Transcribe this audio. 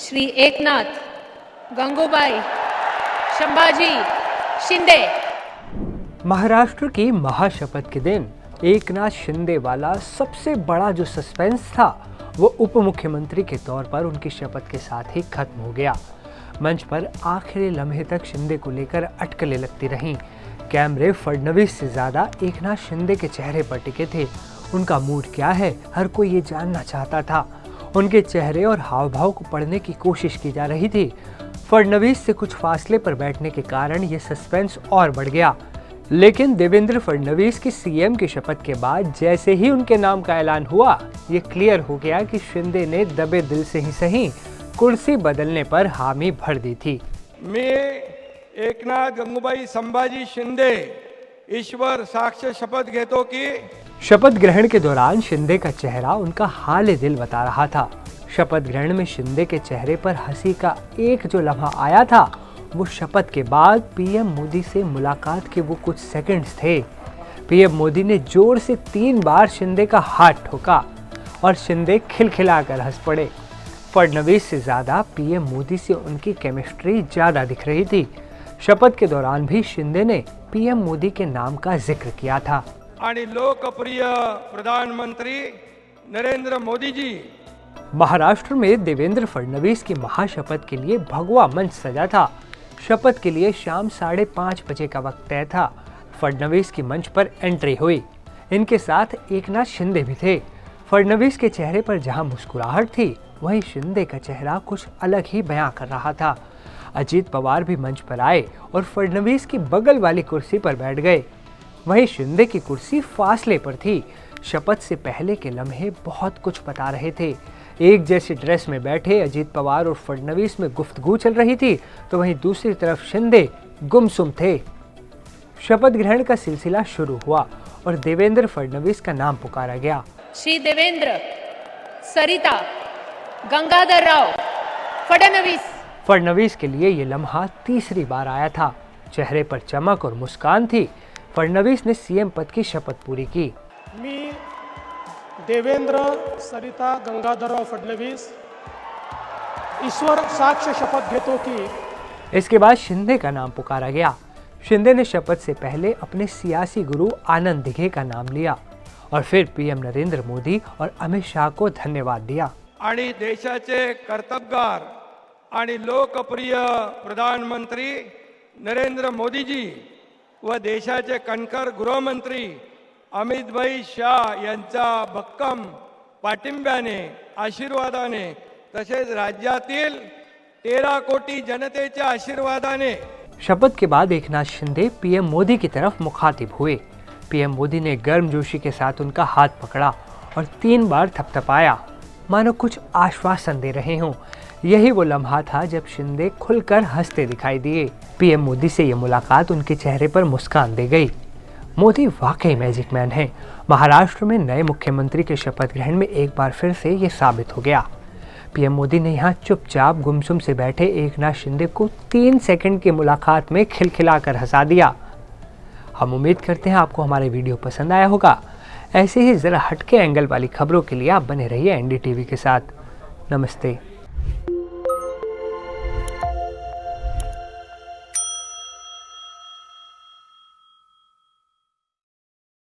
श्री एकनाथ गंगूबाई संभाजी शिंदे। महाराष्ट्र की महाशपथ के दिन एकनाथ शिंदे वाला सबसे बड़ा जो सस्पेंस था वो उप मुख्यमंत्री के तौर पर उनकी शपथ के साथ ही खत्म हो गया। मंच पर आखिरी लम्हे तक शिंदे को लेकर अटकलें लगती रहीं। कैमरे फडणवीस से ज़्यादा एकनाथ शिंदे के चेहरे पर टिके थे। उनका मूड क्या है, हर कोई ये जानना चाहता था। उनके चेहरे और हाव भाव को पढ़ने की कोशिश की जा रही थी। फडणवीस से कुछ फासले पर बैठने के कारण ये सस्पेंस और बढ़ गया। लेकिन देवेंद्र फडणवीस की सीएम की शपथ के बाद जैसे ही उनके नाम का ऐलान हुआ, ये क्लियर हो गया कि शिंदे ने दबे दिल से ही सही कुर्सी बदलने पर हामी भर दी थी। मैं एकनाथ गंगूबाई संभाजी शिंदे ईश्वर साक्ष शपथ घेतो की। शपथ ग्रहण के दौरान शिंदे का चेहरा उनका हाल दिल बता रहा था। शपथ ग्रहण में शिंदे के चेहरे पर हंसी का एक जो लम्हा आया था वो शपथ के बाद पीएम मोदी से मुलाकात के वो कुछ सेकंड्स थे। पीएम मोदी ने जोर से 3 बार शिंदे का हाथ ठोका और शिंदे खिलखिलाकर हंस पड़े। फडणवीस से ज़्यादा पीएम मोदी से उनकी केमिस्ट्री ज़्यादा दिख रही थी। शपथ के दौरान भी शिंदे ने पीएम मोदी के नाम का जिक्र किया था। आणि लोकप्रिय प्रधानमंत्री नरेंद्र मोदी जी। महाराष्ट्र में देवेंद्र फडणवीस की महाशपथ के लिए भगवा मंच सजा था। शपथ के लिए शाम 5:30 बजे का वक्त तय था। फडणवीस की मंच पर एंट्री हुई। इनके साथ एकनाथ शिंदे भी थे। फडणवीस के चेहरे पर जहां मुस्कुराहट थी, वहीं शिंदे का चेहरा कुछ अलग ही बयां कर रहा था। अजीत पवार भी मंच पर आए और फडणवीस की बगल वाली कुर्सी पर बैठ गए। वहीं शिंदे की कुर्सी फासले पर थी। शपथ से पहले के लम्हे बहुत कुछ बता रहे थे। एक जैसी ड्रेस में बैठे अजीत पवार और फडणवीस में गुफ्तगू चल रही थी, तो वहीं दूसरी तरफ शिंदे गुमसुम थे। शपथ ग्रहण का सिलसिला शुरू हुआ और देवेंद्र फडणवीस का नाम पुकारा गया। श्री देवेंद्र सरिता गंगाधर राव फडणवीस। फडणवीस के लिए ये लम्हा तीसरी बार आया था। चेहरे पर चमक और मुस्कान थी। फडणवीस ने सीएम पद की शपथ पूरी की। मी देवेंद्र सरिता गंगाधरराव फडणवीस ईश्वर साक्ष शपथ घेतो की। इसके बाद शिंदे का नाम पुकारा गया। शिंदे ने शपथ से पहले अपने सियासी गुरु आनंद दिघे का नाम लिया और फिर पीएम नरेंद्र मोदी और अमित शाह को धन्यवाद दिया। आणि देशाचे कर्तबगार आणि लोकप्रिय प्रधानमंत्री नरेंद्र मोदी जी व देशाचे कणखर गृहमंत्री अमित भाई शाह यांचा भक्कम पाठिंब्याने, आशीर्वादाने, तसेच राज्यातील 13 कोटी जनतेच्या आशीर्वादाने। शपथ के बाद एकनाथ शिंदे पीएम मोदी की तरफ मुखातिब हुए। पीएम मोदी ने गर्मजोशी के साथ उनका हाथ पकड़ा और 3 बार थपथपाया, मानो कुछ आश्वासन दे रहे हों। यही वो लम्हा था जब शिंदे खुलकर हंसते दिखाई दिए। पीएम मोदी से ये मुलाकात उनके चेहरे पर मुस्कान दे गई। मोदी वाकई मैजिक मैन है। महाराष्ट्र में नए मुख्यमंत्री के शपथ ग्रहण में एक बार फिर से ये साबित हो गया। पीएम मोदी ने यहाँ चुपचाप गुमसुम से बैठे एकनाथ शिंदे को 3 सेकंड की मुलाकात में खिलखिलाकर हंसा दिया। हम उम्मीद करते हैं आपको हमारे वीडियो पसंद आया होगा। ऐसे ही ज़रा हटके एंगल वाली खबरों के लिए आप बने रहिए एनडीटीवी के साथ। नमस्ते।